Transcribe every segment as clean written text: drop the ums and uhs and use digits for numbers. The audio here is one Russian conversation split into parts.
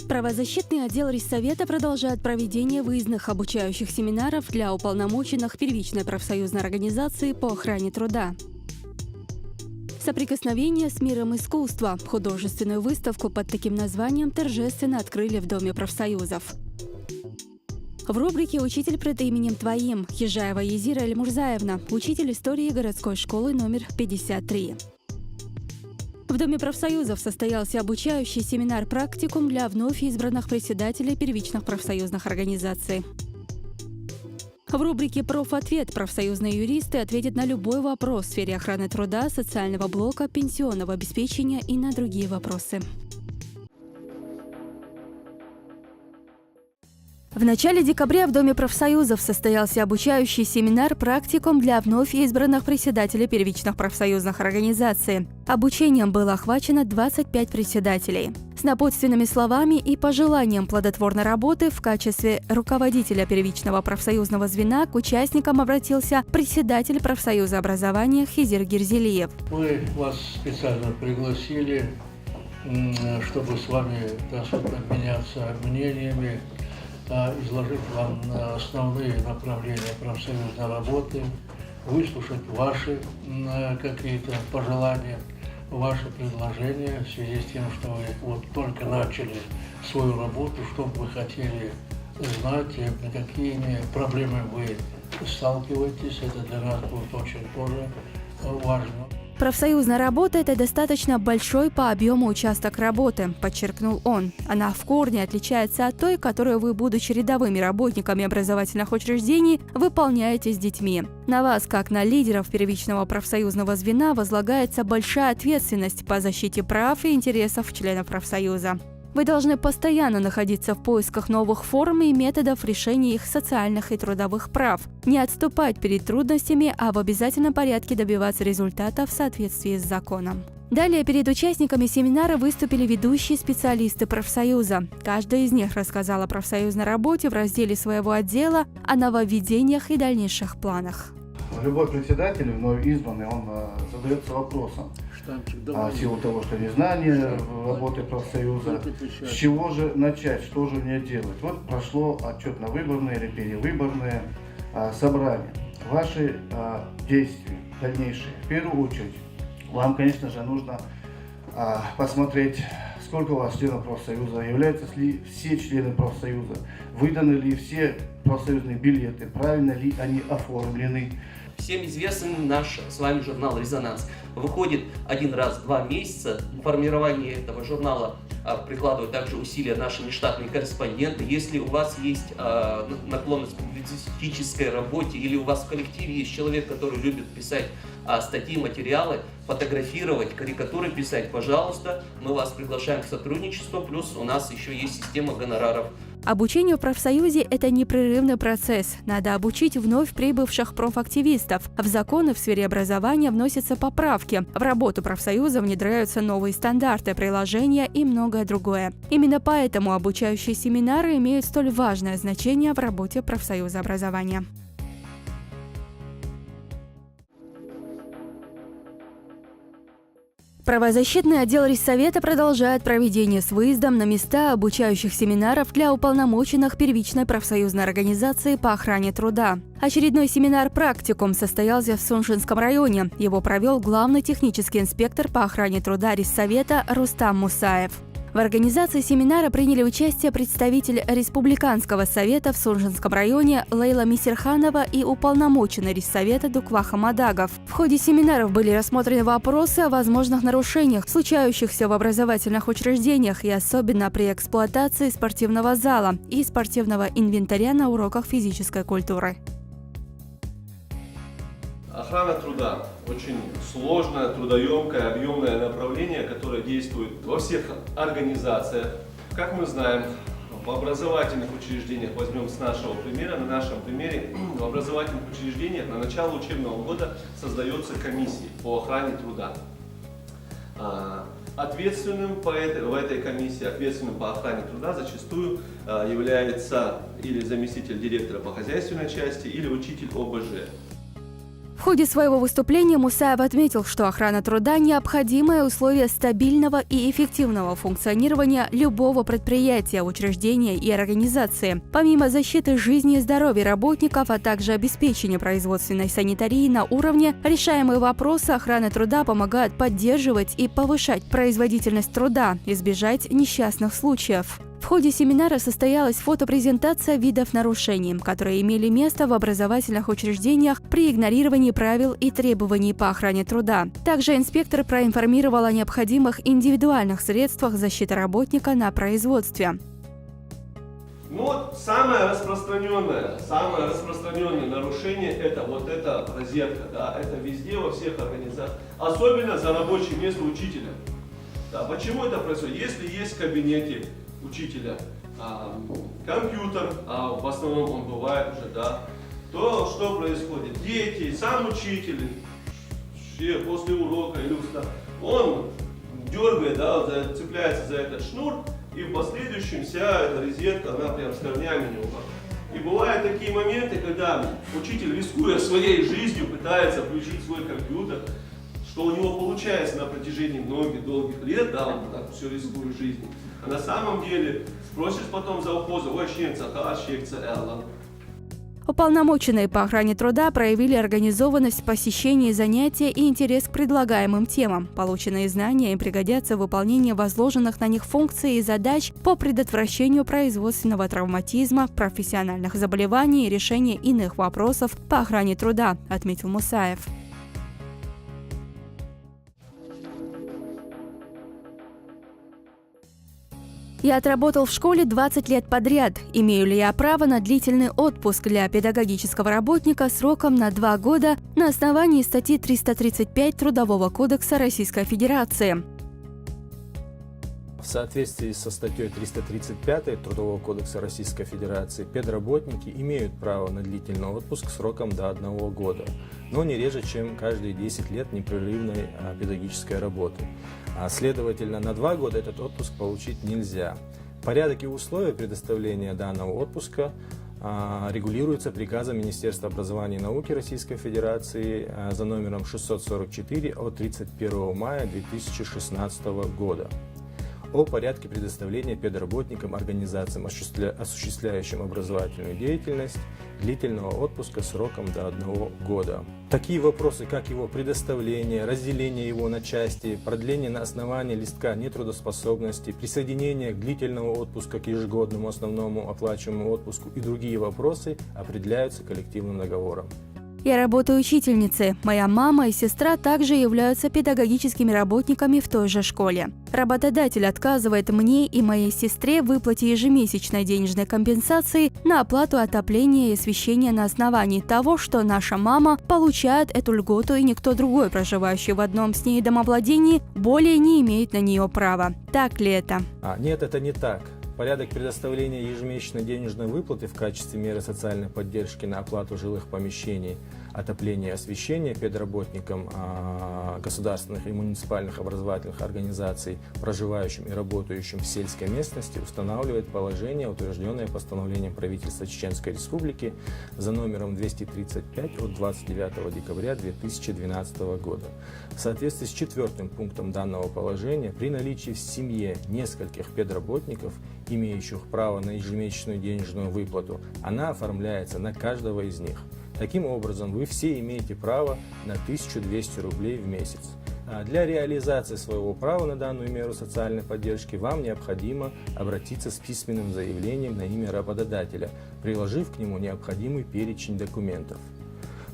Правозащитный отдел Риссовета продолжает проведение выездных обучающих семинаров для уполномоченных первичной профсоюзной организации по охране труда. Соприкосновение с миром искусства. Художественную выставку под таким названием торжественно открыли в Доме профсоюзов. В рубрике «Учитель пред именем Твоим» Хижаева Езира Эльмурзаевна, учитель истории городской школы номер 53. В Доме профсоюзов состоялся обучающий семинар-практикум для вновь избранных председателей первичных профсоюзных организаций. В рубрике «Профответ» профсоюзные юристы ответят на любой вопрос в сфере охраны труда, социального блока, пенсионного обеспечения и на другие вопросы. В начале декабря в Доме профсоюзов состоялся обучающий семинар-практикум для вновь избранных председателей первичных профсоюзных организаций. Обучением было охвачено 25 председателей. С напутственными словами и пожеланием плодотворной работы в качестве руководителя первичного профсоюзного звена к участникам обратился председатель профсоюза образования Хизир Гирзелиев. Мы вас специально пригласили, чтобы с вами обменяться мнениями, изложить вам основные направления профсоюзной работы, выслушать ваши какие-то пожелания, ваши предложения в связи с тем, что вы вот только начали свою работу, что бы вы хотели знать, на какими проблемами вы сталкиваетесь. Это для нас будет очень тоже важно. Профсоюзная работа – это достаточно большой по объему участок работы, подчеркнул он. Она в корне отличается от той, которую вы, будучи рядовыми работниками образовательных учреждений, выполняете с детьми. На вас, как на лидеров первичного профсоюзного звена, возлагается большая ответственность по защите прав и интересов членов профсоюза. Вы должны постоянно находиться в поисках новых форм и методов решения их социальных и трудовых прав, не отступать перед трудностями, а в обязательном порядке добиваться результата в соответствии с законом. Далее перед участниками семинара выступили ведущие специалисты профсоюза. Каждый из них рассказал о профсоюзной работе в разделе своего отдела, о нововведениях и дальнейших планах. Любой председатель, вновь избранный, он задается вопросом, в силу того, что незнание работы профсоюза, с чего же начать, что же мне делать. Вот прошло отчетно-выборное или перевыборное собрание. Ваши действия дальнейшие, в первую очередь, вам, конечно же, нужно посмотреть, сколько у вас членов профсоюза, являются ли все члены профсоюза, выданы ли все профсоюзные билеты, правильно ли они оформлены. Всем известен наш с вами журнал «Резонанс». Выходит один раз в 2 месяца. В формировании этого журнала прикладывают также усилия наши нештатные корреспонденты. Если у вас есть наклонность к публицистической работе или у вас в коллективе есть человек, который любит писать статьи, материалы, фотографировать, карикатуры писать, пожалуйста, мы вас приглашаем к сотрудничеству. Плюс у нас еще есть система гонораров. Обучение в профсоюзе – это непрерывный процесс. Надо обучить вновь прибывших профактивистов. В законы в сфере образования вносятся поправки. В работу профсоюза внедряются новые стандарты, приложения и многое другое. Именно поэтому обучающие семинары имеют столь важное значение в работе профсоюза образования. Правозащитный отдел Риссовета продолжает проведение с выездом на места обучающих семинаров для уполномоченных первичной профсоюзной организации по охране труда. Очередной семинар-практикум состоялся в Суншинском районе. Его провел главный технический инспектор по охране труда Риссовета Рустам Мусаев. В организации семинара приняли участие представитель Республиканского совета в Суншинском районе Лейла Мисерханова и уполномоченный Риссовета Дуква Хамадагов. В ходе семинаров были рассмотрены вопросы о возможных нарушениях, случающихся в образовательных учреждениях и особенно при эксплуатации спортивного зала и спортивного инвентаря на уроках физической культуры. Охрана труда – очень сложное, трудоемкое, объемное направление, которое действует во всех организациях. Как мы знаем, в образовательных учреждениях, возьмем с нашего примера, на нашем примере, в образовательных учреждениях на начало учебного года создается комиссия по охране труда. Ответственным в этой комиссии, ответственным по охране труда зачастую является или заместитель директора по хозяйственной части, или учитель ОБЖ. В ходе своего выступления Мусаев отметил, что охрана труда – необходимое условие стабильного и эффективного функционирования любого предприятия, учреждения и организации. Помимо защиты жизни и здоровья работников, а также обеспечения производственной санитарии на уровне, решаемые вопросы охраны труда помогают поддерживать и повышать производительность труда, избежать несчастных случаев. В ходе семинара состоялась фотопрезентация видов нарушений, которые имели место в образовательных учреждениях при игнорировании правил и требований по охране труда. Также инспектор проинформировал о необходимых индивидуальных средствах защиты работника на производстве. Ну вот самое распространенное нарушение – это вот эта розетка, да, это везде, во всех организациях, особенно за рабочее место учителя. Да, почему это происходит? Если есть в кабинете учителя компьютер, а в основном он бывает уже, да, то что происходит? Дети, сам учитель, все после урока или он дергает, да, цепляется за этот шнур, и в последующем вся эта розетка, она прям с корнями не уходит. И бывают такие моменты, когда учитель, рискуя своей жизнью, пытается включить свой компьютер, что у него получается на протяжении многих долгих лет, да, он так все рискует жизнью. А на самом деле спросишь потом за ухозу, Уполномоченные по охране труда проявили организованность в посещении занятия и интерес к предлагаемым темам. Полученные знания им пригодятся в выполнении возложенных на них функций и задач по предотвращению производственного травматизма, профессиональных заболеваний и решению иных вопросов по охране труда, отметил Мусаев. Я отработал в школе 20 лет подряд. Имею ли я право на длительный отпуск для педагогического работника сроком на 2 года на основании статьи 335 Трудового кодекса Российской Федерации? В соответствии со статьей 335 Трудового кодекса Российской Федерации педработники имеют право на длительный отпуск сроком до 1 года, но не реже, чем каждые 10 лет непрерывной педагогической работы. Следовательно, на 2 года этот отпуск получить нельзя. Порядок и условия предоставления данного отпуска регулируется приказом Министерства образования и науки Российской Федерации за номером 644 от 31 мая 2016 года о порядке предоставления педработникам, организациям, осуществляющим образовательную деятельность, длительного отпуска сроком до 1 года. Такие вопросы, как его предоставление, разделение его на части, продление на основании листка нетрудоспособности, присоединение к длительному отпуску к ежегодному основному оплачиваемому отпуску и другие вопросы определяются коллективным договором. Я работаю учительницей. Моя мама и сестра также являются педагогическими работниками в той же школе. Работодатель отказывает мне и моей сестре в выплате ежемесячной денежной компенсации на оплату отопления и освещения на основании того, что наша мама получает эту льготу, и никто другой, проживающий в одном с ней домовладении, более не имеет на нее права. Так ли это? Нет, это не так. Порядок предоставления ежемесячной денежной выплаты в качестве меры социальной поддержки на оплату жилых помещений, отопления и освещения педработникам государственных и муниципальных образовательных организаций, проживающим и работающим в сельской местности, устанавливает положение, утвержденное постановлением правительства Чеченской Республики за номером 235 от 29 декабря 2012 года. В соответствии с 4 пунктом данного положения, при наличии в семье нескольких педработников, имеющих право на ежемесячную денежную выплату, она оформляется на каждого из них. Таким образом, вы все имеете право на 1200 рублей в месяц. Для реализации своего права на данную меру социальной поддержки вам необходимо обратиться с письменным заявлением на имя работодателя, приложив к нему необходимый перечень документов.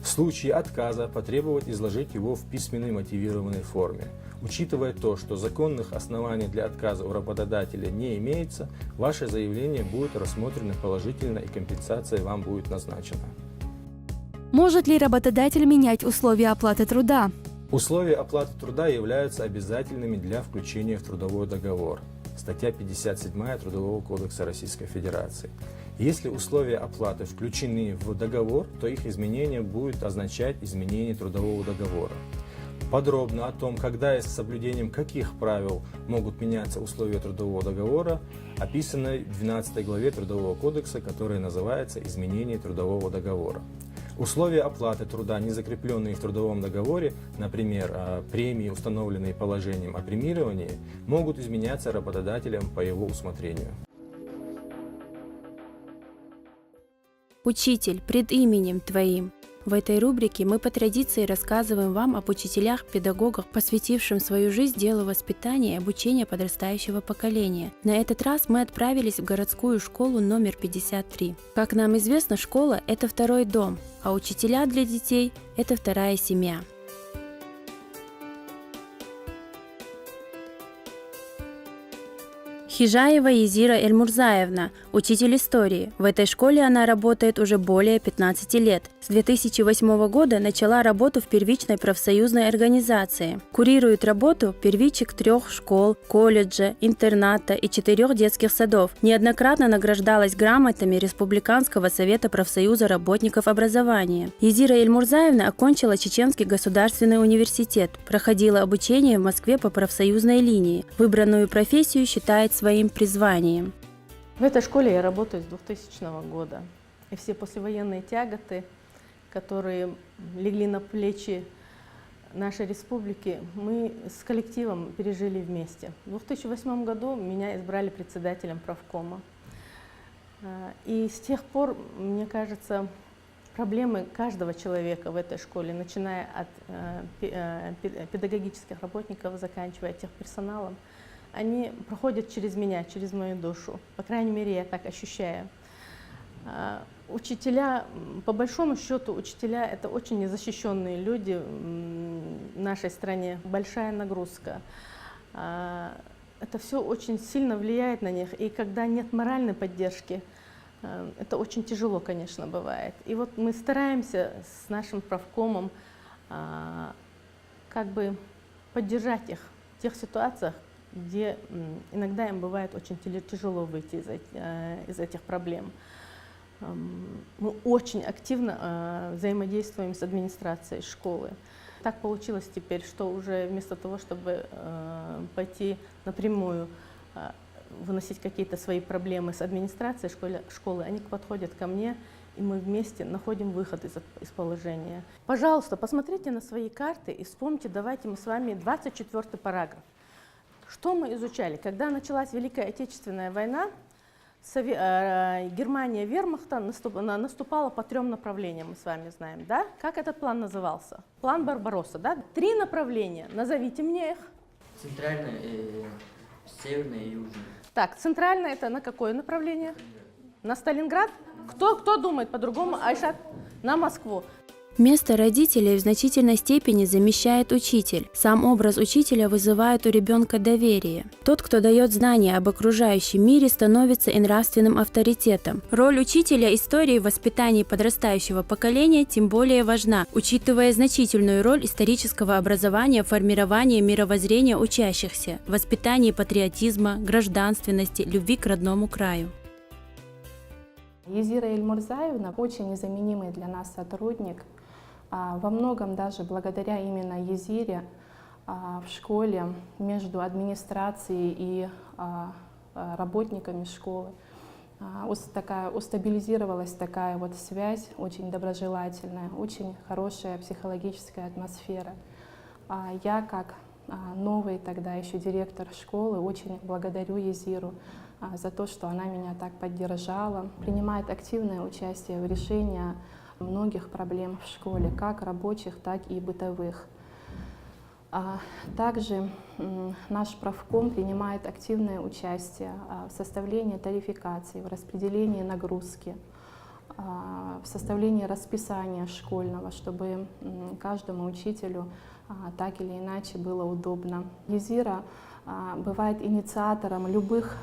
В случае отказа потребовать изложить его в письменной мотивированной форме. Учитывая то, что законных оснований для отказа у работодателя не имеется, ваше заявление будет рассмотрено положительно и компенсация вам будет назначена. Может ли работодатель менять условия оплаты труда? Условия оплаты труда являются обязательными для включения в трудовой договор. Статья 57 Трудового кодекса Российской Федерации. Если условия оплаты включены в договор, то их изменение будет означать изменение трудового договора. Подробно о том, когда и с соблюдением каких правил могут меняться условия трудового договора, описано в 12 главе Трудового кодекса, которая называется «Изменение трудового договора». Условия оплаты труда, не закрепленные в трудовом договоре, например, премии, установленные положением о премировании, могут изменяться работодателем по его усмотрению. Учитель, пред именем Твоим. В этой рубрике мы по традиции рассказываем вам об учителях, педагогах, посвятившим свою жизнь делу воспитания и обучения подрастающего поколения. На этот раз мы отправились в городскую школу номер 53. Как нам известно, школа – это второй дом, а учителя для детей – это вторая семья. Хижаева Езира Эльмурзаевна, учитель истории. В этой школе она работает уже более 15 лет. С 2008 года начала работу в первичной профсоюзной организации. Курирует работу первичек 3 школ, колледжа, интерната и 4 детских садов. Неоднократно награждалась грамотами Республиканского совета профсоюза работников образования. Езира Эльмурзаевна окончила Чеченский государственный университет, проходила обучение в Москве по профсоюзной линии. Выбранную профессию считает своим призванием. В этой школе я работаю с 2000 года. И все послевоенные тяготы, которые легли на плечи нашей республики, мы с коллективом пережили вместе. В 2008 году меня избрали председателем правкома. И с тех пор, мне кажется, проблемы каждого человека в этой школе, начиная от педагогических работников, заканчивая техперсоналом, они проходят через меня, через мою душу. По крайней мере, я так ощущаю. Учителя, по большому счету, учителя – это очень незащищенные люди в нашей стране. Большая нагрузка. Это все очень сильно влияет на них. И когда нет моральной поддержки, это очень тяжело, конечно, бывает. И вот мы стараемся с нашим правкомом как бы поддержать их в тех ситуациях, где иногда им бывает очень тяжело выйти из этих проблем. Мы очень активно взаимодействуем с администрацией школы. Так получилось теперь, что уже вместо того, чтобы пойти напрямую выносить какие-то свои проблемы с администрацией школы, они подходят ко мне, и мы вместе находим выход из положения. Пожалуйста, посмотрите на свои карты и вспомните, давайте мы с вами 24-й параграф. Что мы изучали? Когда началась Великая Отечественная война, Германия вермахта наступала по 3 направлениям, мы с вами знаем, да? Как этот план назывался? План Барбаросса, да? 3 направления, назовите мне их. Центральное, северное и южное. Так, центральное это на какое направление? На Сталинград? Кто думает по-другому? Айшат? На Москву. Место родителей в значительной степени замещает учитель. Сам образ учителя вызывает у ребенка доверие. Тот, кто дает знания об окружающем мире, становится и нравственным авторитетом. Роль учителя истории в воспитании подрастающего поколения тем более важна, учитывая значительную роль исторического образования в формировании мировоззрения учащихся, воспитании патриотизма, гражданственности, любви к родному краю. Езира Эльмурзаевна очень незаменимый для нас сотрудник. Во многом даже благодаря именно Езире в школе между администрацией и работниками школы устабилизировалась такая вот связь, очень доброжелательная, очень хорошая психологическая атмосфера. Я, как новый тогда еще директор школы, очень благодарю Езиру за то, что она меня так поддержала, принимает активное участие в решении многих проблем в школе, как рабочих, так и бытовых. Также наш правком принимает активное участие в составлении тарификации, в распределении нагрузки, в составлении расписания школьного, чтобы каждому учителю так или иначе было удобно. Езира бывает инициатором любых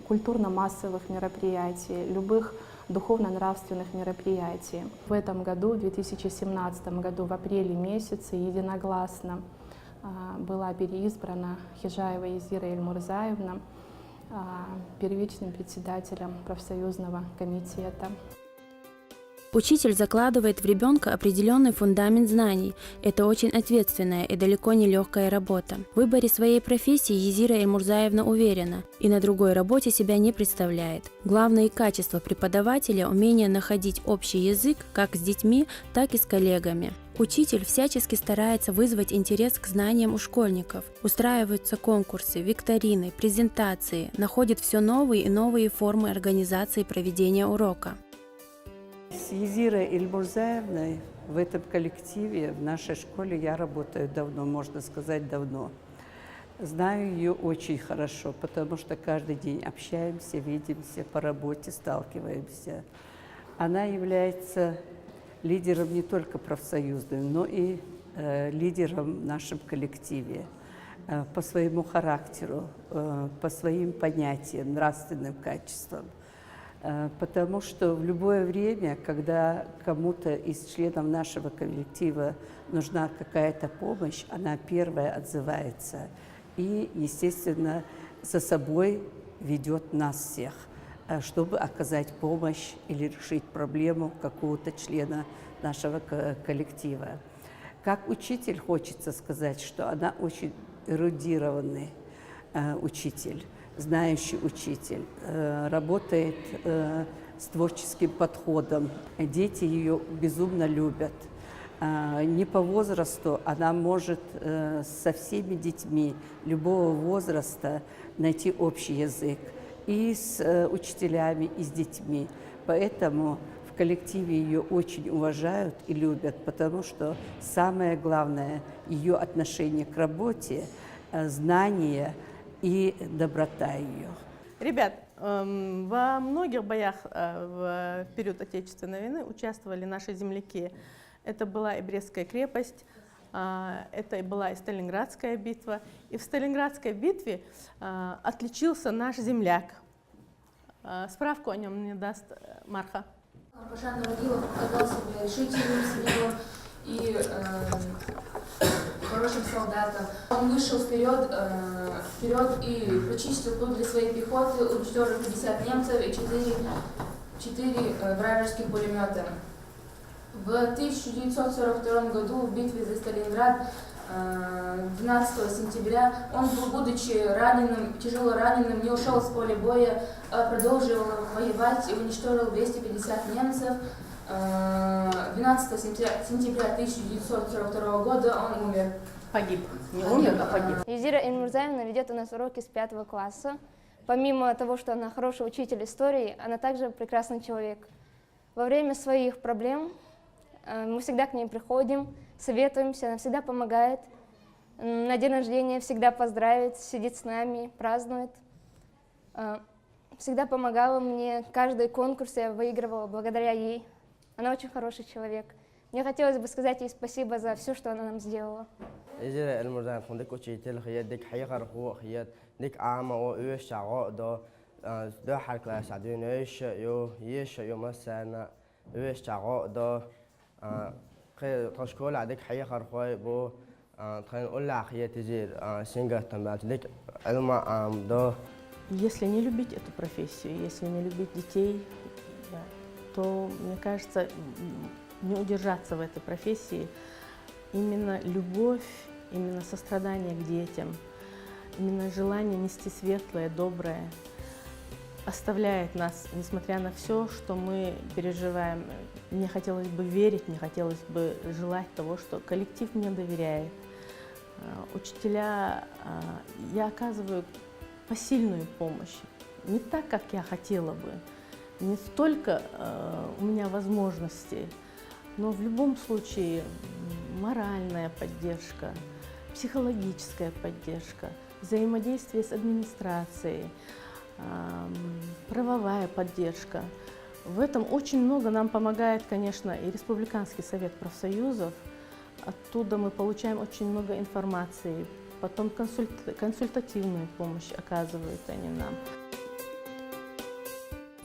культурно-массовых мероприятий, любых духовно-нравственных мероприятий. В этом году, в 2017 году, в апреле месяце, единогласно была переизбрана Хижаева Езира Эльмурзаевна первичным председателем профсоюзного комитета. Учитель закладывает в ребенка определенный фундамент знаний. Это очень ответственная и далеко не легкая работа. В выборе своей профессии Езира Эльмурзаевна уверена и на другой работе себя не представляет. Главное качество преподавателя – умение находить общий язык как с детьми, так и с коллегами. Учитель всячески старается вызвать интерес к знаниям у школьников. Устраиваются конкурсы, викторины, презентации, находит все новые и новые формы организации проведения урока. С Езирой Эльмурзаевной в этом коллективе, в нашей школе я работаю давно, можно сказать, давно. Знаю ее очень хорошо, потому что каждый день общаемся, видимся, по работе сталкиваемся. Она является лидером не только профсоюзным, но и лидером в нашем коллективе по своему характеру, по своим понятиям, нравственным качествам. Потому что в любое время, когда кому-то из членов нашего коллектива нужна какая-то помощь, она первая отзывается и, естественно, за собой ведет нас всех, чтобы оказать помощь или решить проблему какого-то члена нашего коллектива. Как учитель хочется сказать, что она очень эрудированный учитель, знающий учитель, работает с творческим подходом. Дети ее безумно любят. Не по возрасту она может со всеми детьми любого возраста найти общий язык и с учителями, и с детьми. Поэтому в коллективе ее очень уважают и любят, потому что самое главное ее отношение к работе, знание и доброта ее. Ребят, во многих боях в период Отечественной войны участвовали наши земляки. Это была и Брестская крепость, это была и Сталинградская битва. И в Сталинградской битве отличился наш земляк. Справку о нем мне даст Марха. Пашан Нургилов показал себя решительным, смелым и хорошим солдатом. Он вышел вперед и прочистил путь для своей пехоты, уничтожил 50 немцев и 4 вражеских пулемета. В 1942 году в битве за Сталинград 12 сентября он, будучи раненым, тяжело раненым, не ушел с поля боя, продолжил воевать и уничтожил 250 немцев. 12 сентября 1942 года он умер. Погиб. Не умер, а погиб. Езира Эльмурзаевна ведет у нас уроки с 5 класса. Помимо того, что она хороший учитель истории, она также прекрасный человек. Во время своих проблем мы всегда к ней приходим, советуемся, она всегда помогает. На день рождения всегда поздравит, сидит с нами, празднует. Всегда помогала мне, каждый конкурс я выигрывала благодаря ей. Она очень хороший человек. Мне хотелось бы сказать ей спасибо за все, что она нам сделала. Езира Эльмурзаевна дик учитель, дик хайгарху, дик ама о шаго до харкла садин еш масана шаго до школа дик хайгарху бо тхан улла хиятизир сингатам дик элма до. Если не любить эту профессию, если не любить детей, то, мне кажется, не удержаться в этой профессии. Именно любовь, именно сострадание к детям, именно желание нести светлое, доброе оставляет нас, несмотря на все, что мы переживаем. Мне хотелось бы верить, мне хотелось бы желать того, что коллектив мне доверяет. Учителя, я оказываю посильную помощь, не так, как я хотела бы, не столько у меня возможностей, но в любом случае моральная поддержка, психологическая поддержка, взаимодействие с администрацией, правовая поддержка. В этом очень много нам помогает, конечно, и Республиканский совет профсоюзов. Оттуда мы получаем очень много информации, потом консультативную помощь оказывают они нам.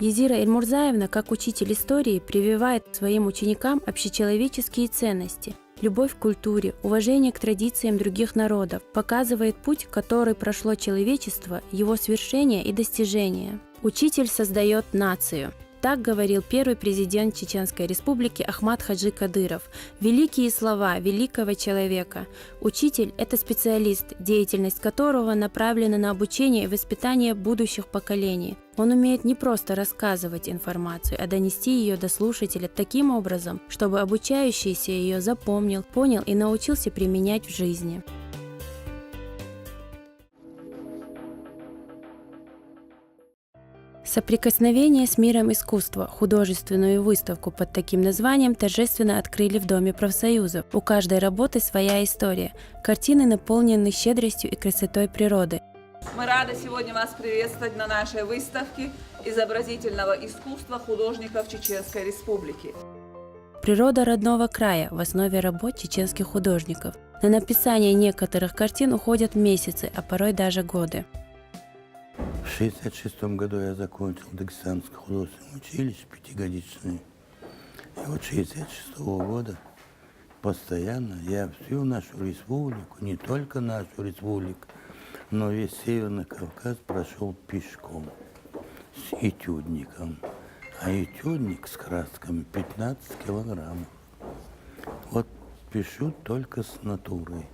Езира Эльмурзаевна, как учитель истории, прививает своим ученикам общечеловеческие ценности, любовь к культуре, уважение к традициям других народов, показывает путь, который прошло человечество, его свершения и достижения. Учитель создает нацию. Так говорил первый президент Чеченской Республики Ахмад Хаджи Кадыров. Великие слова великого человека. Учитель – это специалист, деятельность которого направлена на обучение и воспитание будущих поколений. Он умеет не просто рассказывать информацию, а донести ее до слушателя таким образом, чтобы обучающийся ее запомнил, понял и научился применять в жизни. Соприкосновение с миром искусства. Художественную выставку под таким названием торжественно открыли в Доме профсоюзов. У каждой работы своя история. Картины наполнены щедростью и красотой природы. Мы рады сегодня вас приветствовать на нашей выставке изобразительного искусства художников Чеченской Республики. Природа родного края в основе работ чеченских художников. На написание некоторых картин уходят месяцы, а порой даже годы. В 1966 году я закончил Дагестанское художественное училище пятигодичное. И вот 1966 года постоянно я всю нашу республику, не только нашу республику, но весь Северный Кавказ прошел пешком с этюдником. А этюдник с красками 15 килограммов. Вот пишу только с натурой.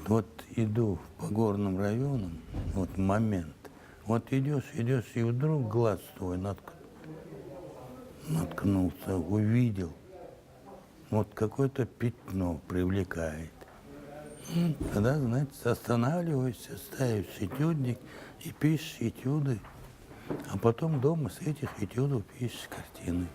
Вот иду по горным районам, вот момент. Вот идешь, и вдруг глаз твой наткнулся, увидел. Вот какое-то пятно привлекает. Тогда, знаете, останавливаешься, ставишь этюдник и пишешь этюды. А потом дома с этих этюдов пишешь картины.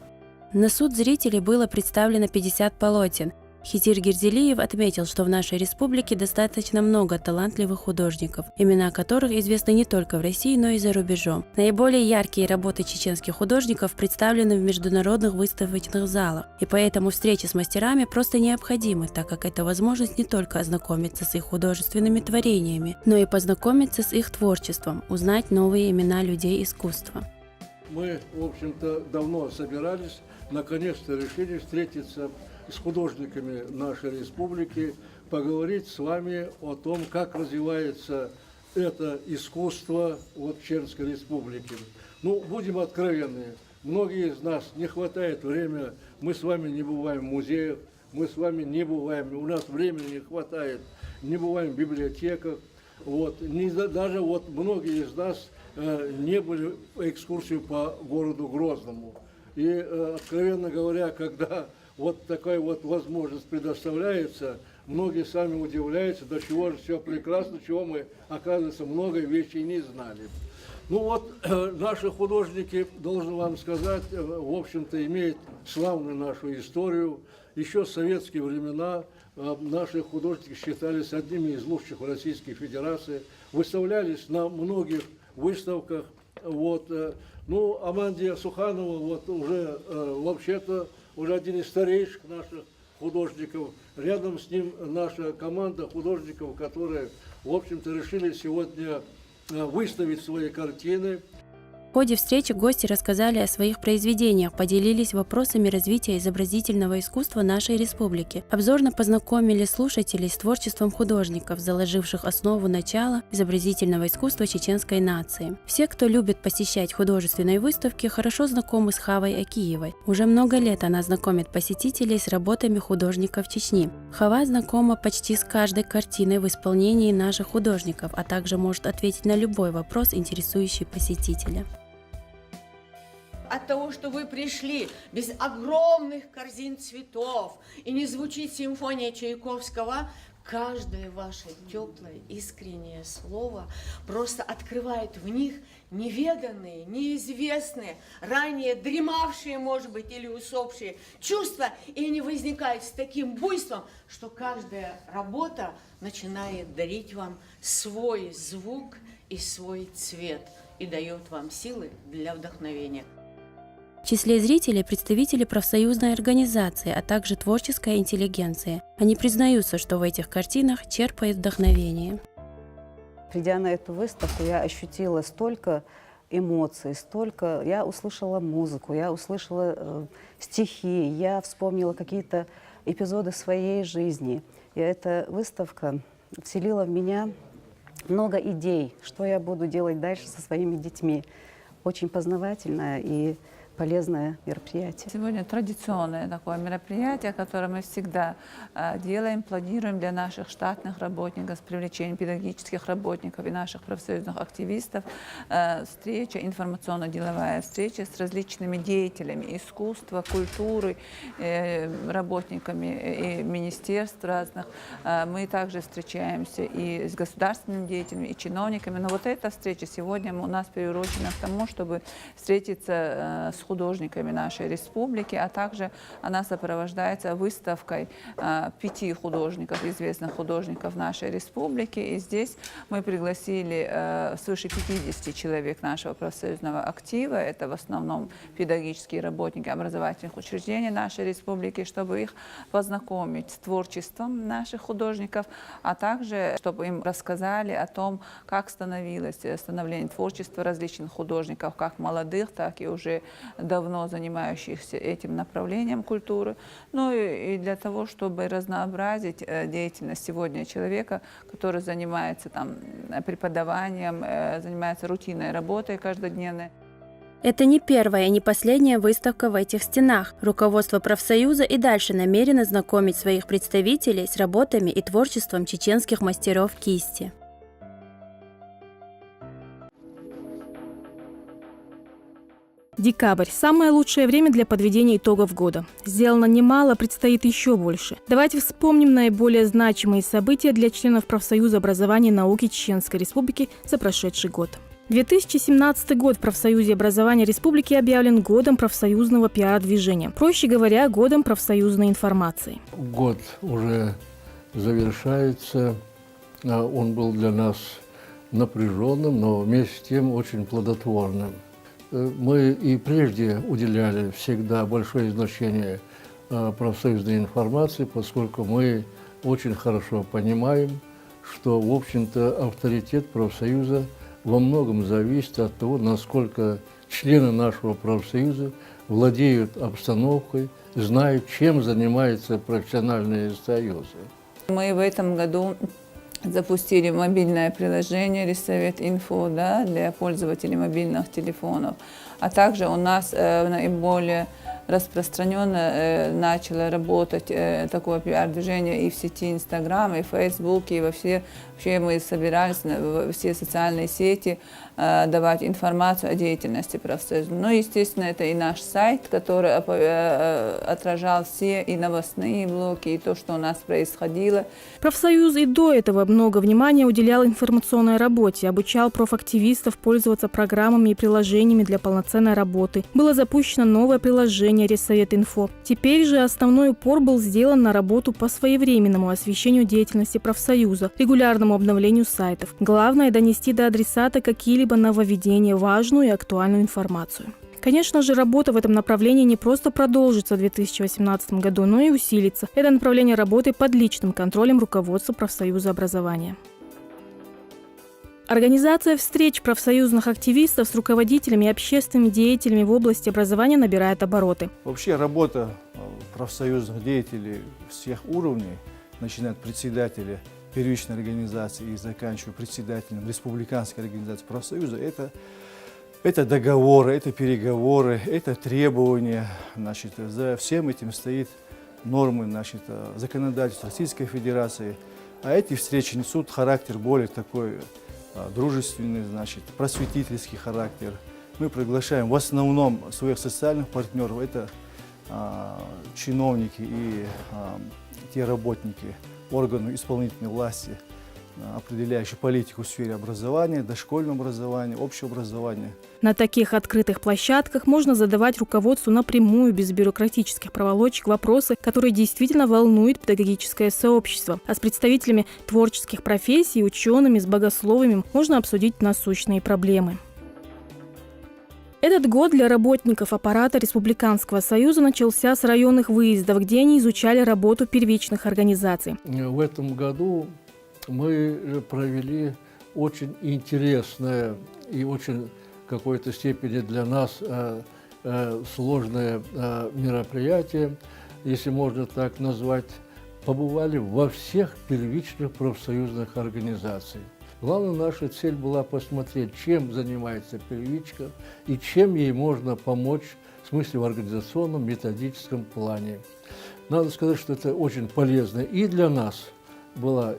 На суд зрителей было представлено 50 полотен. Хизир Герзелиев отметил, что в нашей республике достаточно много талантливых художников, имена которых известны не только в России, но и за рубежом. Наиболее яркие работы чеченских художников представлены в международных выставочных залах, и поэтому встречи с мастерами просто необходимы, так как это возможность не только ознакомиться с их художественными творениями, но и познакомиться с их творчеством, узнать новые имена людей искусства. Мы, в общем-то, давно собирались, наконец-то решили встретиться с художниками нашей республики, поговорить с вами о том, как развивается это искусство в Чеченской республике. Ну, будем откровенны, многие из нас не хватает времени, мы с вами не бываем в музеях, мы с вами не бываем, у нас времени не хватает, не бываем в библиотеках. Даже многие из нас не были в экскурсию по городу Грозному. И, откровенно говоря, когда вот такая вот возможность предоставляется, многие сами удивляются, до чего же все прекрасно, чего мы, оказывается, много вещей не знали. Ну вот, наши художники, должен вам сказать, в общем-то, имеют славную нашу историю. Еще в советские времена наши художники считались одними из лучших в Российской Федерации, выставлялись на многих выставках. Ну, Амандия Суханова уже вообще-то уже один из старейших наших художников. Рядом с ним наша команда художников, которые, в общем-то, решили сегодня выставить свои картины. В ходе встречи гости рассказали о своих произведениях, поделились вопросами развития изобразительного искусства нашей республики. Обзорно познакомили слушателей с творчеством художников, заложивших основу начала изобразительного искусства чеченской нации. Все, кто любит посещать художественные выставки, хорошо знакомы с Хавой Акиевой. Уже много лет она знакомит посетителей с работами художников Чечни. Хава знакома почти с каждой картиной в исполнении наших художников, а также может ответить на любой вопрос, интересующий посетителя. От того, что вы пришли без огромных корзин цветов и не звучит симфония Чайковского, каждое ваше теплое, искреннее слово просто открывает в них неведанные, неизвестные, ранее дремавшие, может быть, или усопшие чувства, и они возникают с таким буйством, что каждая работа начинает дарить вам свой звук и свой цвет и дает вам силы для вдохновения. В числе зрителей представители профсоюзной организации, а также творческая интеллигенция. Они признаются, что в этих картинах черпают вдохновение. Придя на эту выставку, я ощутила столько эмоций, я услышала музыку, я услышала стихи, я вспомнила какие-то эпизоды своей жизни. И эта выставка вселила в меня много идей, что я буду делать дальше со своими детьми. очень познавательное и полезное мероприятие. Сегодня традиционное такое мероприятие, которое мы всегда делаем, планируем для наших штатных работников, с привлечением педагогических работников и наших профсоюзных активистов. Встреча, информационно-деловая встреча с различными деятелями искусства, культуры, работниками и министерств разных. Мы также встречаемся и с государственными деятелями, и чиновниками. Но вот эта встреча сегодня у нас приурочена к тому, чтобы встретиться с художниками нашей республики, а также она сопровождается выставкой 5 художников, известных художников нашей республики. И здесь мы пригласили свыше 50 человек нашего профсоюзного актива. Это в основном педагогические работники образовательных учреждений нашей республики, чтобы их познакомить с творчеством наших художников, а также чтобы им рассказали о том, как становилось становление творчества различных художников, как молодых, так и уже давно занимающихся этим направлением культуры, ну и для того, чтобы разнообразить деятельность сегодня человека, который занимается там преподаванием, занимается рутинной работой каждодневной. Это не первая и не последняя выставка в этих стенах. Руководство профсоюза и дальше намерено знакомить своих представителей с работами и творчеством чеченских мастеров кисти. Декабрь – самое лучшее время для подведения итогов года. Сделано немало, предстоит еще больше. Давайте вспомним наиболее значимые события для членов профсоюза образования и науки Чеченской Республики за прошедший год. 2017 год в профсоюзе образования республики объявлен годом профсоюзного пиар-движения. Проще говоря, годом профсоюзной информации. Год уже завершается. Он был для нас напряженным, но вместе с тем очень плодотворным. Мы и прежде уделяли всегда большое значение профсоюзной информации, поскольку мы очень хорошо понимаем, что, в общем-то, авторитет профсоюза во многом зависит от того, насколько члены нашего профсоюза владеют обстановкой, знают, чем занимаются профессиональные союзы. Мы в этом году запустили мобильное приложение Ресовет-Инфо для пользователей мобильных телефонов. А также у нас наиболее распространенно начало работать такое пиар-движение и в сети Инстаграм, и в Фейсбуке, и вообще мы собирались во все социальные сети давать информацию о деятельности профсоюза. Ну, естественно, это и наш сайт, который отражал все и новостные блоки, и то, что у нас происходило. Профсоюз и до этого много внимания уделял информационной работе, обучал профактивистов пользоваться программами и приложениями для полноценной работы. Было запущено новое приложение Ресовет-Инфо. Теперь же основной упор был сделан на работу по своевременному освещению деятельности профсоюза, регулярному обновлению сайтов. Главное – донести до адресата какие-либо нововведения, важную и актуальную информацию. Конечно же, работа в этом направлении не просто продолжится в 2018 году, но и усилится. Это направление работы под личным контролем руководства профсоюза образования. Организация встреч профсоюзных активистов с руководителями и общественными деятелями в области образования набирает обороты. Вообще работа профсоюзных деятелей всех уровней, начиная от председателя первичной организации и заканчивая председателем республиканской организации профсоюза, это договоры, это переговоры, это требования. Значит, за всем этим стоит нормы, значит, законодательства Российской Федерации. А эти встречи несут характер более такой дружественный, значит, просветительский характер. Мы приглашаем в основном своих социальных партнеров, это чиновники и те работники органов исполнительной власти, определяющие политику в сфере образования, дошкольного образования, общего образования. На таких открытых площадках можно задавать руководству напрямую, без бюрократических проволочек, вопросы, которые действительно волнуют педагогическое сообщество. А с представителями творческих профессий, учеными, с богословами можно обсудить насущные проблемы. Этот год для работников аппарата Республиканского союза начался с районных выездов, где они изучали работу первичных организаций. В этом году мы провели очень интересное и очень в какой-то степени для нас сложное мероприятие, если можно так назвать. Побывали во всех первичных профсоюзных организациях. Главная наша цель была посмотреть, чем занимается первичка и чем ей можно помочь в смысле в организационном, методическом плане. Надо сказать, что это очень полезно и для нас было,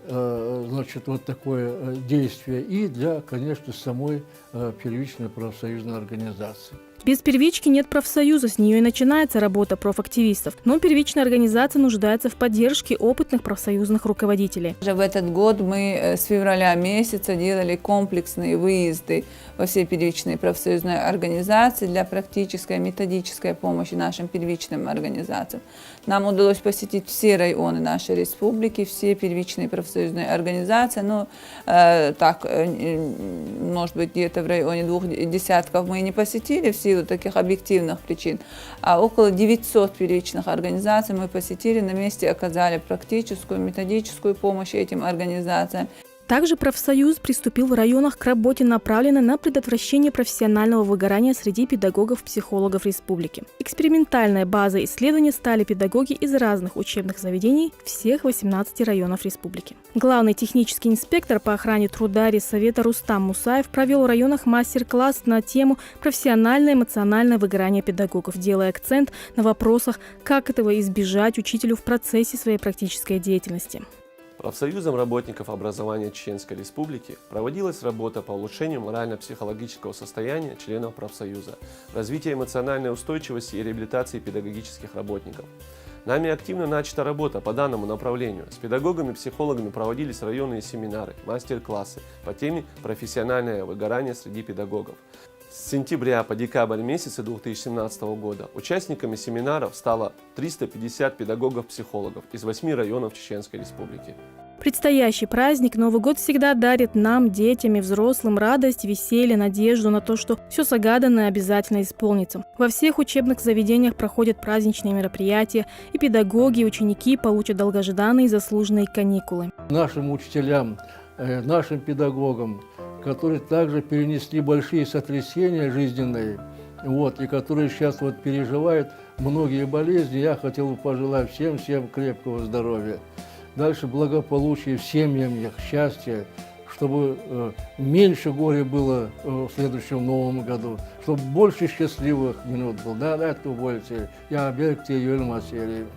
значит, вот такое действие, и для, конечно, самой первичной профсоюзной организации. Без первички нет профсоюза, с нее и начинается работа профактивистов. Но первичная организация нуждается в поддержке опытных профсоюзных руководителей. В этот год мы с февраля месяца делали комплексные выезды во все первичные профсоюзные организации для практической методической помощи нашим первичным организациям. Нам удалось посетить все районы нашей республики, все первичные профсоюзные организации. Ну, так, может быть, где-то в районе 2 десятков мы не посетили в силу таких объективных причин. А около 900 первичных организаций мы посетили, на месте оказали практическую, методическую помощь этим организациям. Также профсоюз приступил в районах к работе, направленной на предотвращение профессионального выгорания среди педагогов-психологов республики. Экспериментальной базой исследования стали педагоги из разных учебных заведений всех 18 районов республики. Главный технический инспектор по охране труда Ресовета Рустам Мусаев провел в районах мастер-класс на тему «Профессиональное эмоциональное выгорание педагогов», делая акцент на вопросах, как этого избежать учителю в процессе своей практической деятельности. Профсоюзом работников образования Чеченской Республики проводилась работа по улучшению морально-психологического состояния членов профсоюза, развитию эмоциональной устойчивости и реабилитации педагогических работников. Нами активно начата работа по данному направлению. С педагогами и психологами проводились районные семинары, мастер-классы по теме «Профессиональное выгорание среди педагогов». С сентября по декабрь месяца 2017 года участниками семинаров стало 350 педагогов-психологов из 8 районов Чеченской Республики. Предстоящий праздник Новый год всегда дарит нам, детям и взрослым, радость, веселье, надежду на то, что все загаданное обязательно исполнится. Во всех учебных заведениях проходят праздничные мероприятия, и педагоги, и ученики получат долгожданные и заслуженные каникулы. Нашим учителям, нашим педагогам, которые также перенесли большие сотрясения жизненные, и которые сейчас переживают многие болезни, я хотел бы пожелать всем крепкого здоровья. Дальше благополучия в семьям их, счастья, чтобы меньше горя было в следующем Новом году, чтобы больше счастливых минут было. Да, это увольте. Я объект Юлия Масерьева.